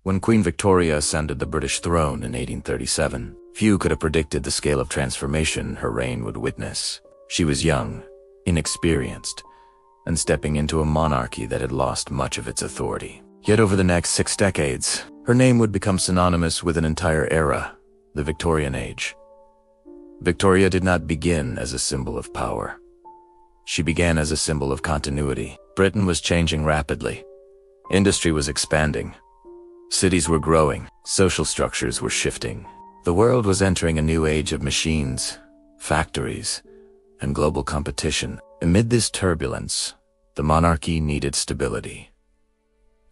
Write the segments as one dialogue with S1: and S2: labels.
S1: When Queen Victoria ascended the British throne in 1837, few could have predicted the scale of transformation her reign would witness. She was young, inexperienced, and stepping into a monarchy that had lost much of its authority. Yet over the next 6 decades, her name would become synonymous with an entire era, the Victorian Age. Victoria did not begin as a symbol of power. She began as a symbol of continuity. Britain was changing rapidly. Industry was expanding. Cities were growing. Social structures were shifting. The world was entering a new age of machines, factories, and global competition. Amid this turbulence, the monarchy needed stability.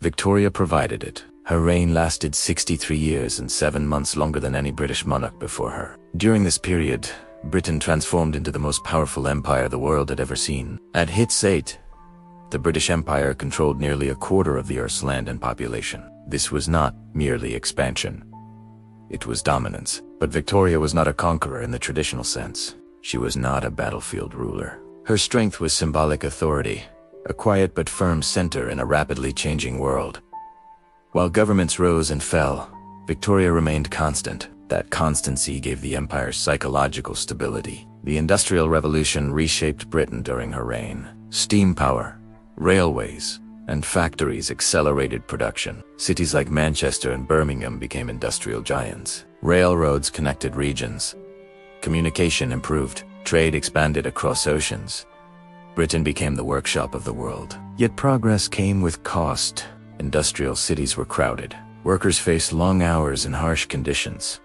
S1: Victoria provided it. Her reign lasted 63 years and 7 months longer than any British monarch before her. During this period, Britain transformed into the most powerful empire the world had ever seen. At its height, the British Empire controlled nearly a quarter of the Earth's land and population. This was not merely expansion. It was dominance. But Victoria was not a conqueror in the traditional sense. She was not a battlefield ruler. Her strength was symbolic authority, a quiet but firm center in a rapidly changing world. While governments rose and fell, Victoria remained constant. That constancy gave the empire psychological stability. The Industrial Revolution reshaped Britain during her reign. Steam power, railways, and factories accelerated production. Cities like Manchester and Birmingham became industrial giants. Railroads connected regions. Communication improved. Trade expanded across oceans. Britain became the workshop of the world. Yet progress came with cost. Industrial cities were crowded. Workers faced long hours in harsh conditions.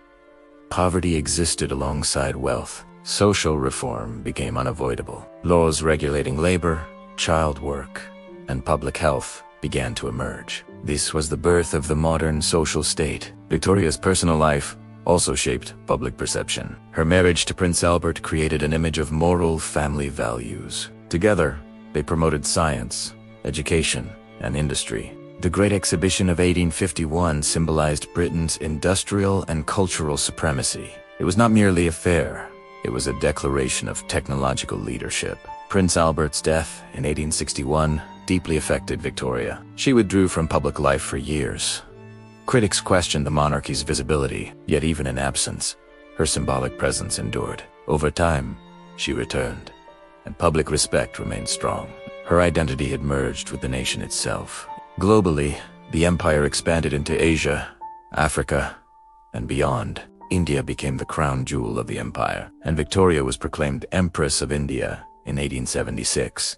S1: Poverty existed alongside wealth. Social reform became unavoidable. Laws regulating labor, child work, and public health began to emerge. This was the birth of the modern social state. Victoria's personal life also shaped public perception. Her marriage to Prince Albert created an image of moral family values. Together, they promoted science, education, and industry. The Great Exhibition of 1851 symbolized Britain's industrial and cultural supremacy. It was not merely a fair, it was a declaration of technological leadership. Prince Albert's death in 1861 deeply affected Victoria. She withdrew from public life for years. Critics questioned the monarchy's visibility, yet even in absence, her symbolic presence endured. Over time, she returned, and public respect remained strong. Her identity had merged with the nation itself. Globally, the empire expanded into Asia, Africa, and beyond. India became the crown jewel of the empire, and Victoria was proclaimed Empress of India in 1876.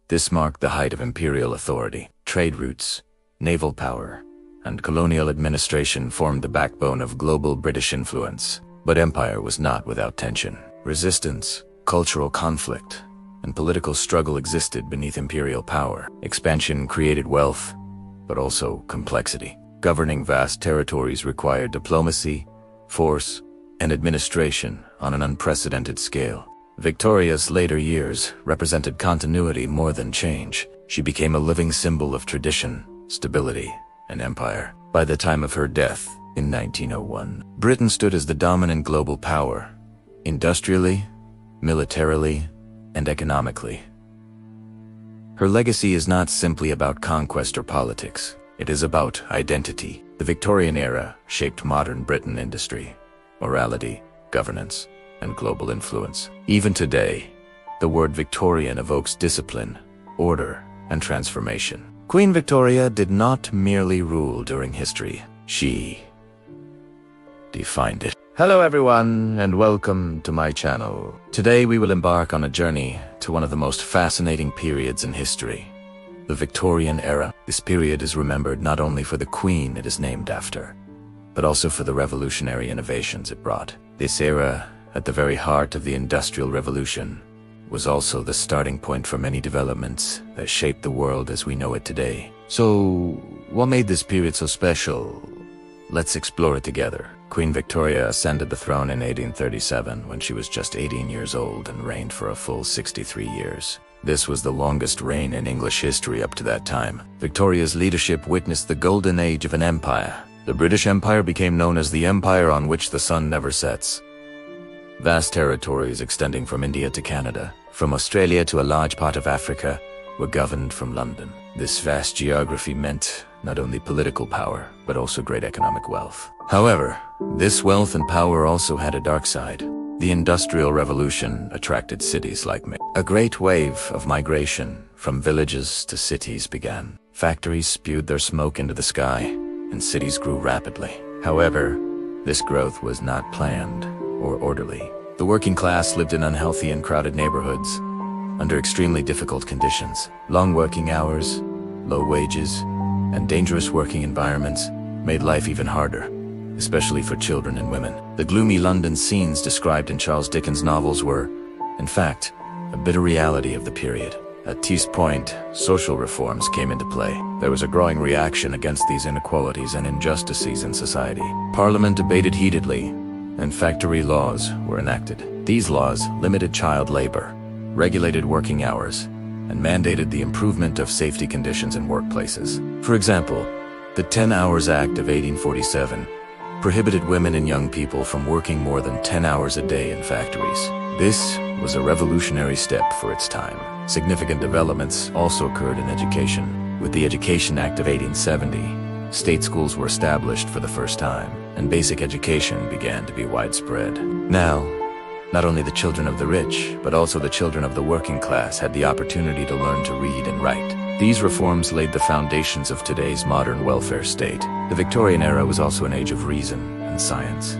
S1: This marked the height of imperial authority. Trade routes, naval power, and colonial administration formed the backbone of global British influence. But empire was not without tension. Resistance, cultural conflict, and political struggle existed beneath imperial power. Expansion created wealth, but also complexity. Governing vast territories required diplomacy, force, and administration on an unprecedented scale. Victoria's later years represented continuity more than change. She became a living symbol of tradition, stability, and empire. By the time of her death in 1901, Britain stood as the dominant global power, industrially, militarily, and economically. Her legacy is not simply about conquest or politics. It is about identity. The Victorian era shaped modern Britain industry, morality, governance, and global influence. Even today, the word Victorian evokes discipline, order, and transformation. Queen Victoria did not merely rule during history. She defined it. Hello everyone, and welcome to my channel. Today we will embark on a journey to one of the most fascinating periods in history, the Victorian Era. This period is remembered not only for the Queen it is named after, but also for the revolutionary innovations it brought. This era, at the very heart of the Industrial Revolution, was also the starting point for many developments that shaped the world as we know it today. So, what made this period so special? Let's explore it together. Queen Victoria ascended the throne in 1837 when she was just 18 years old and reigned for a full 63 years. This was the longest reign in English history up to that time. Victoria's leadership witnessed the golden age of an empire. The British Empire became known as the empire on which the sun never sets. Vast territories extending from India to Canada, from Australia to a large part of Africa, were governed from London. This vast geography meant not only political power, but also great economic wealth. However, this wealth and power also had a dark side. The Industrial Revolution attracted cities like a great wave of migration from villages to cities began. Factories spewed their smoke into the sky, and cities grew rapidly. However, this growth was not planned or orderly. The working class lived in unhealthy and crowded neighborhoods, under extremely difficult conditions. Long working hours, low wages, and dangerous working environments made life even harder, especially for children and women. The gloomy London scenes described in Charles Dickens' novels were, in fact, a bitter reality of the period. At this point, social reforms came into play. There was a growing reaction against these inequalities and injustices in society. Parliament debated heatedly, and factory laws were enacted. These laws limited child labor, regulated working hours, and mandated the improvement of safety conditions in workplaces. For example, the 10 Hours Act of 1847 prohibited women and young people from working more than 10 hours a day in factories. This was a revolutionary step for its time. Significant developments also occurred in education. With the Education Act of 1870, state schools were established for the first time, and basic education began to be widespread. Now, not only the children of the rich, but also the children of the working class had the opportunity to learn to read and write. These reforms laid the foundations of today's modern welfare state. The Victorian era was also an age of reason and science.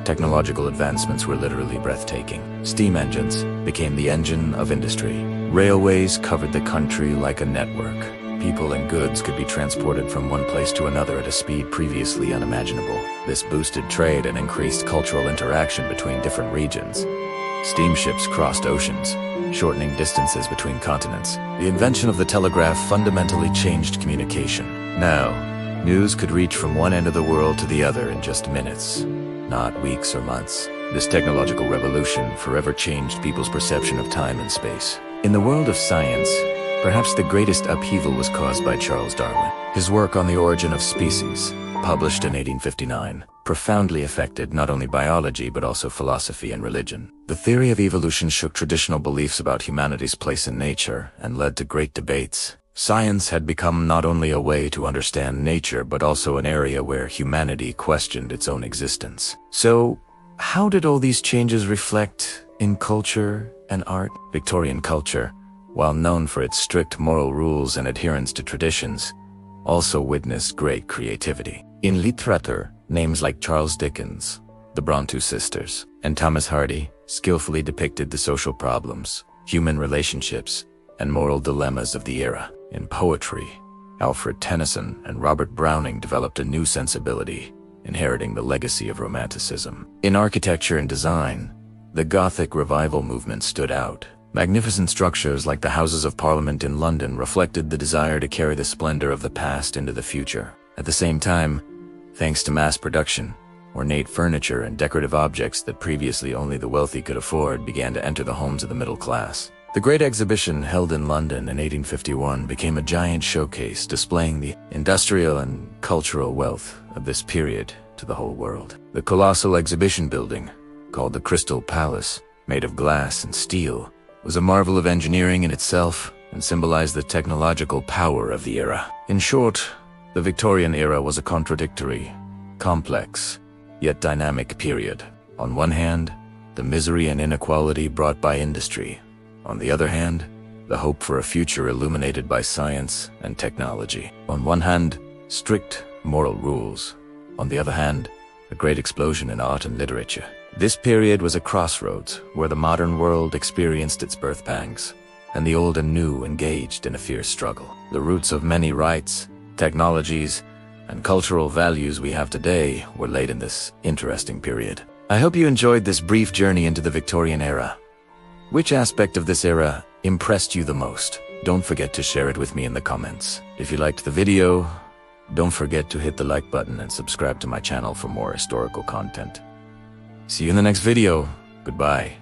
S1: Technological advancements were literally breathtaking. Steam engines became the engine of industry. Railways covered the country like a network. People and goods could be transported from one place to another at a speed previously unimaginable. This boosted trade and increased cultural interaction between different regions. Steamships crossed oceans, shortening distances between continents. The invention of the telegraph fundamentally changed communication. Now, news could reach from one end of the world to the other in just minutes, not weeks or months. This technological revolution forever changed people's perception of time and space. In the world of science, perhaps the greatest upheaval was caused by Charles Darwin. His work on the origin of species, published in 1859, profoundly affected not only biology but also philosophy and religion. The theory of evolution shook traditional beliefs about humanity's place in nature and led to great debates. Science had become not only a way to understand nature but also an area where humanity questioned its own existence. So, how did all these changes reflect in culture and art? Victorian culture, while known for its strict moral rules and adherence to traditions, also witnessed great creativity. In literature, names like Charles Dickens, the Brontë sisters, and Thomas Hardy skillfully depicted the social problems, human relationships, and moral dilemmas of the era. In poetry, Alfred Tennyson and Robert Browning developed a new sensibility, inheriting the legacy of Romanticism. In architecture and design, the Gothic revival movement stood out. Magnificent structures like the Houses of Parliament in London reflected the desire to carry the splendor of the past into the future. At the same time, thanks to mass production, ornate furniture and decorative objects that previously only the wealthy could afford began to enter the homes of the middle class. The Great Exhibition held in London in 1851 became a giant showcase displaying the industrial and cultural wealth of this period to the whole world. The colossal exhibition building, called the Crystal Palace, made of glass and steel, was a marvel of engineering in itself and symbolized the technological power of the era. In short, the Victorian era was a contradictory, complex, yet dynamic period. On one hand, the misery and inequality brought by industry. On the other hand, the hope for a future illuminated by science and technology. On one hand, strict moral rules. On the other hand, a great explosion in art and literature. This period was a crossroads where the modern world experienced its birth pangs, and the old and new engaged in a fierce struggle. The roots of many rights, technologies, and cultural values we have today were laid in this interesting period. I hope you enjoyed this brief journey into the Victorian era. Which aspect of this era impressed you the most? Don't forget to share it with me in the comments. If you liked the video, don't forget to hit the like button and subscribe to my channel for more historical content. See you in the next video. Goodbye.